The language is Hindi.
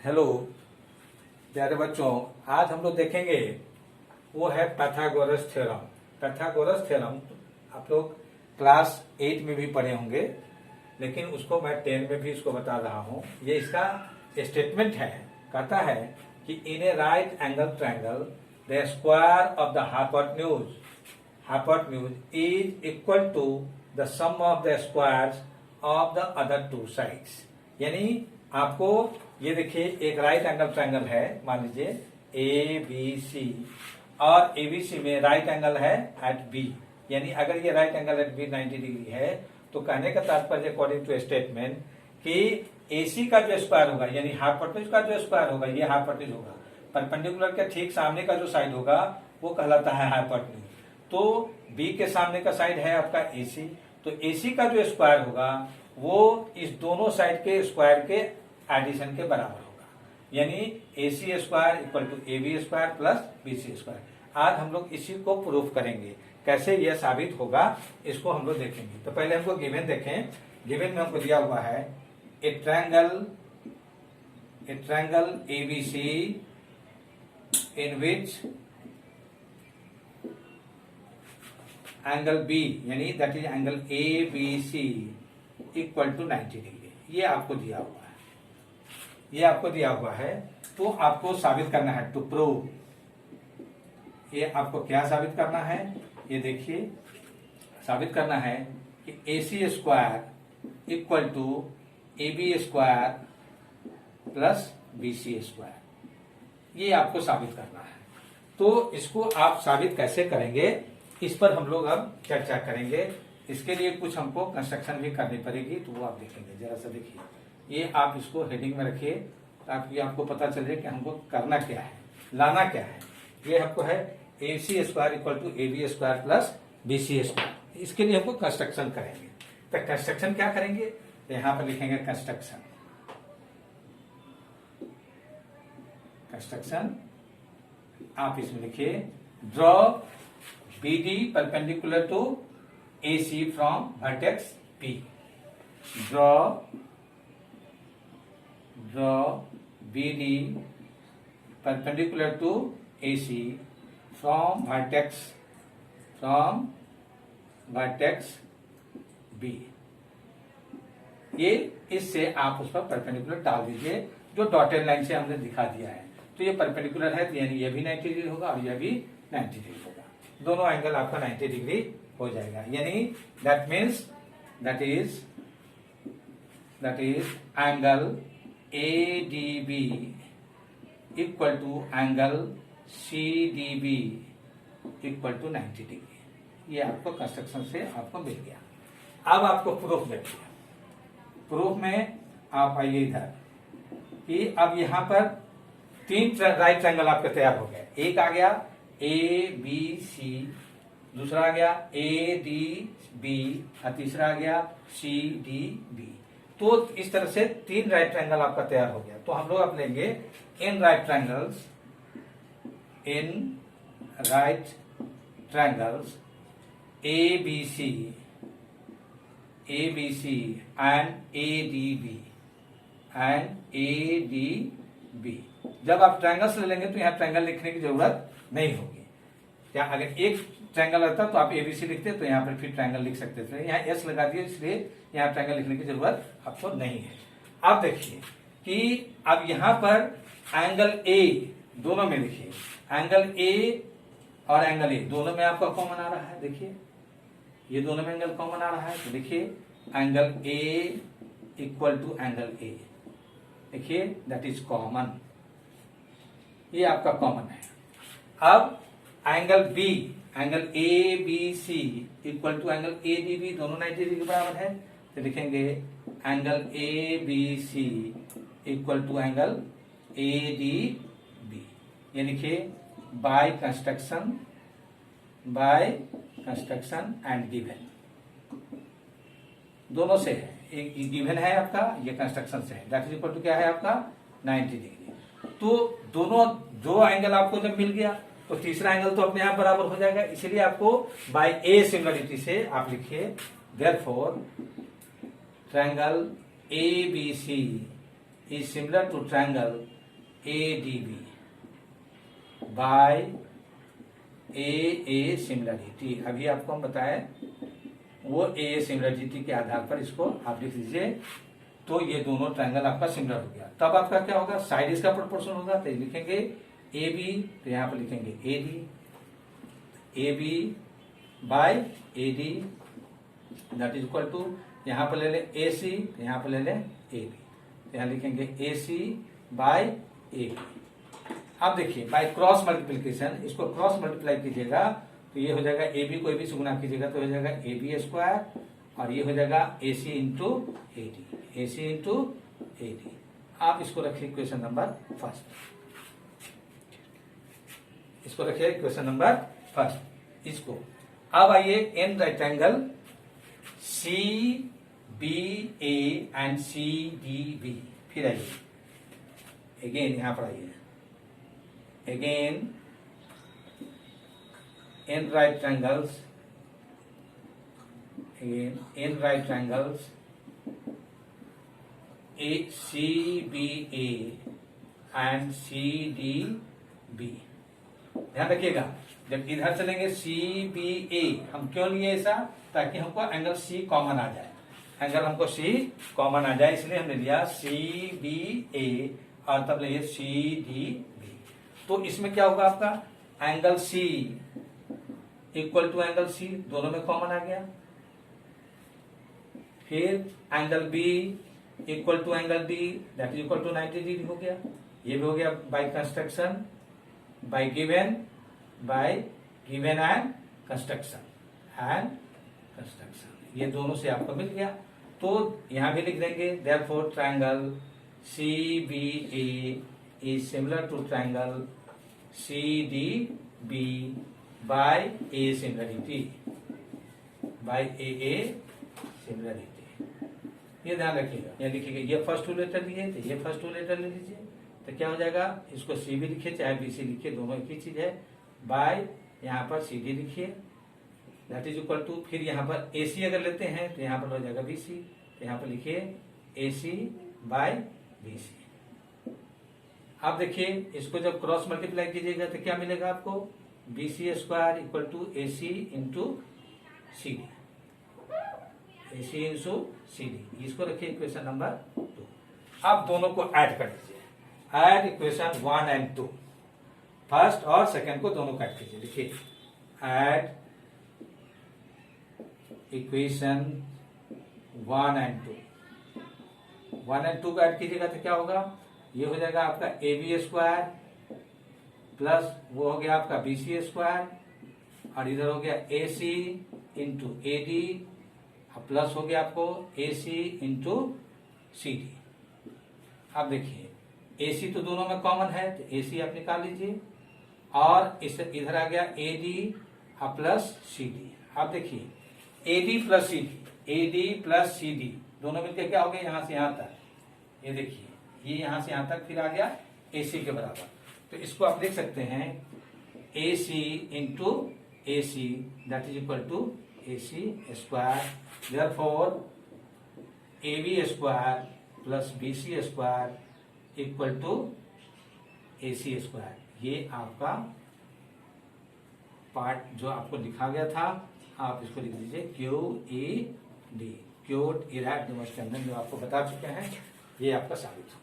हेलो प्यारे बच्चों, आज हम लोग देखेंगे वो है पाइथागोरस थ्योरम। पाइथागोरस थ्योरम आप लोग क्लास 8 में भी पढ़े होंगे, लेकिन उसको मैं 10 में भी इसको बता रहा हूँ। ये इसका स्टेटमेंट है, कहता है कि in a right angle triangle the square of the hypotenuse is equal to the sum of the squares of the other two sides. यानी आपको ये देखिए, एक राइट एंगल ट्रायंगल है, मान लीजिए ए बी सी, और एबीसी में राइट एंगल है एट बी। यानी अगर ये right angle at B 90 degree है, तो कहने का तात्पर्य अकॉर्डिंग टू स्टेटमेंट कि एसी का जो स्क्वायर होगा, यानी हाइपोटेन्यूज का जो स्क्वायर होगा, ये हाइपोटेन्यूज होगा। परपेंडिकुलर के ठीक सामने का जो साइड होगा वो कहलाता है हाइपोटेन्यूज। तो बी के सामने का साइड है आपका एसी, तो एसी का जो स्क्वायर होगा वो इस दोनों साइड के स्क्वायर के एडिशन के बराबर होगा। यानी AC square equal to AB square plus BC square. आज हम लोग इसी को प्रूफ करेंगे, कैसे यह साबित होगा इसको हम लोग देखेंगे। तो पहले हमको गिवन देखें। गिवन में हमको दिया हुआ है a triangle ABC in which angle B, यानी that is angle ABC equal to 90 degree. ये आपको दिया हुआ है, ये आपको दिया हुआ है। तो आपको साबित करना है, टू प्रूव। ये आपको क्या साबित करना है, ये देखिए। साबित करना है कि AC square equal to AB square plus BC square. ये आपको साबित करना है। तो इसको आप साबित कैसे करेंगे, इस पर हम लोग अब चर्चा करेंगे। इसके लिए कुछ हमको कंस्ट्रक्शन भी करनी पड़ेगी, तो वो आप देखेंगे। जरा सा देखिए, ये आप इसको हेडिंग में रखिए ताकि आपको पता चले कि हमको करना क्या है, लाना क्या है। ये आपको है AC square equal to AB square plus BC square. इसके लिए हमको कंस्ट्रक्शन करेंगे। तो कंस्ट्रक्शन क्या करेंगे, तो यहां पर लिखेंगे कंस्ट्रक्शन। कंस्ट्रक्शन आप इसमें लिखिए, draw BD perpendicular to AC from vertex P. Draw BD perpendicular to AC from vertex B. ये इससे आप उस पर परपेंडिकुलर डाल दीजिए, जो डॉटेड लाइन से हमने दिखा दिया है। तो ये परपेंडिकुलर है, तो यानी ये भी 90 डिग्री होगा और यह भी 90 डिग्री होगा। दोनों एंगल आपका 90 डिग्री हो जाएगा। यानी that means that is angle ADB equal to angle CDB equal to 90 degree. ये आपको कंस्ट्रक्शन से आपको मिल गया। अब आपको प्रूफ देखिए। प्रूफ में आप आइए इधर कि अब यहां पर 3 राइट ट्रायंगल आपके तैयार हो गए। एक आ गया ABC, दूसरा आ गया ADB और तीसरा आ गया CDB। तो इस तरह से 3 राइट ट्रायंगल आपका तैयार हो गया। तो हम लोग अब लेंगे in right triangles ABC and ADB। जब आप ट्रायंगल्स ले लेंगे तो यहाँ ट्रायंगल लिखने की जरूरत नहीं होगी। या अगर एक ट्रायंगल रहता तो आप ABC लिखते, तो यहाँ पर फिर ट्रायंगल लिख सकते थे। यहाँ S लगा दिए, इसलिए यहाँ ट्रायंगल लिखने की जरूरत आपको नहीं है। अब देखिए कि अब यहाँ पर एंगल A दोनों में लिखिए, एंगल A और एंगल A दोनों में आपका कॉमन आ रहा है। देखिए ये दोनों में एंगल कॉमन आ रहा है, तो देखिए angle A equal to angle A। देखिए दैट इज कॉमन, ये आपका कॉमन है। अब angle B, angle ABC equal to angle ADB, दोनों 90 डिग्री के बराबर है। तो लिखेंगे angle ABC equal to angle ADB। ये लिखिए बाय कंस्ट्रक्शन एंड गिवन। दोनों से है, एक गिवन है आपका, ये कंस्ट्रक्शन से है। दैट इज इक्वल टू क्या है आपका 90 डिग्री। तो दोनों जो एंगल आपको जब मिल गया तो तीसरा एंगल तो अपने आप बराबर हो जाएगा। इसलिए आपको बाय ए सिमिलरिटी से आप लिखिए therefore triangle ABC is similar to triangle ADB by AA similarity. अभी आपको हम बताए वो AA सिमिलरिटी के आधार पर इसको आप लिख लीजिए। तो ये दोनों ट्रायंगल आपका सिमिलर हो गया। तब आपका क्या होगा, साइड इसका प्रोपोर्शन होगा, तो लिखेंगे AB, तो यहाँ पर लिखेंगे AB by AD that is equal to, यहाँ पर ले लें AC, यहाँ पर ले लें AB, यहाँ लिखेंगे AC बाय AB। अब देखिए बाय क्रॉस मल्टीप्लीकेशन, इसको क्रॉस मल्टीप्लाई कीजिएगा तो ये हो जाएगा AB को AB से गुना कीजिएगा तो हो जाएगा AB स्क्वायर, और ये हो जाएगा AC इंटू AD। आप इसको रखिए इक्वेशन नंबर फर्स्ट, इसको रखिए इक्वेशन नंबर फर्स्ट इसको। अब आइए in rectangle CBA and CDB, फिर आइए अगेन यहां पर आइए, again in right triangles, again in right triangles CBA and CDB। ध्यान रखिएगा, जब इधर चलेंगे CBA, हम क्यों लिए ऐसा, ताकि हमको एंगल C कॉमन आ जाए, एंगल हमको C कॉमन आ जाए, इसलिए हमने लिया CBA और तब लिए CDB। तो इसमें क्या होगा आपका, angle C equal to angle C, दोनों में कॉमन आ गया। फिर angle B equal to angle D that is equal to 90 degree हो गया। ये भी हो गया by construction, by given and construction, ये दोनों से आपको मिल गया। तो यहां भी लिख देंगे therefore triangle CBA is similar to triangle CDB by AA similarity, ये ध्यान रखिएगा। ये लिखिएगा, ये फर्स्ट टू लेटर लिए तो ये फर्स्ट टू लेटर ले लीजिए, तो क्या हो जाएगा, इसको C भी लिखिए चाहे BC लिखिए, दोनों एक ही चीज है। बाय यहाँ पर CD लिखिए दैट इज इक्वल टू, फिर यहाँ पर AC अगर लेते हैं तो यहाँ पर हो जाएगा BC, तो यहाँ पर लिखिए AC बाय BC। आप देखिए इसको जब क्रॉस मल्टीप्लाई कीजिएगा तो क्या मिलेगा आपको, BC square equal to AC into CD, AC into CD। इसको रखिए इक्वेशन नंबर 2। आप दोनों को ऐड कर दीजिए, ऐड इक्वेशन 1 एंड 2, फर्स्ट और सेकंड को दोनों काट कीजिए। देखिए ऐड इक्वेशन 1 एंड 2 को ऐड कीजिएगा तो क्या होगा, ये हो जाएगा आपका AB स्क्वायर प्लस वो हो गया आपका BC स्क्वायर, और इधर हो गया AC इंटू AD प्लस हो गया आपको AC इंटू CD। अब देखिए AC तो दोनों में कॉमन है तो AC आप निकाल लीजिए, और इस इधर आ गया AD प्लस CD। अब देखिए AD प्लस CD दोनों मिलकर क्या हो गया, यहां से यहां तक, ये देखिए ये यहां से यहां तक फिर आ गया AC के बराबर। तो इसको आप देख सकते हैं AC into AC that is equal to AC square, therefore AB square plus BC square equal to AC square. ये आपका पार्ट जो आपको लिखा गया था, आप इसको लिख दीजिए QED, क्यूट इरैक्ट डिमोस्टेंडन, जो आपको बता चुके हैं, ये आपका साबित हो।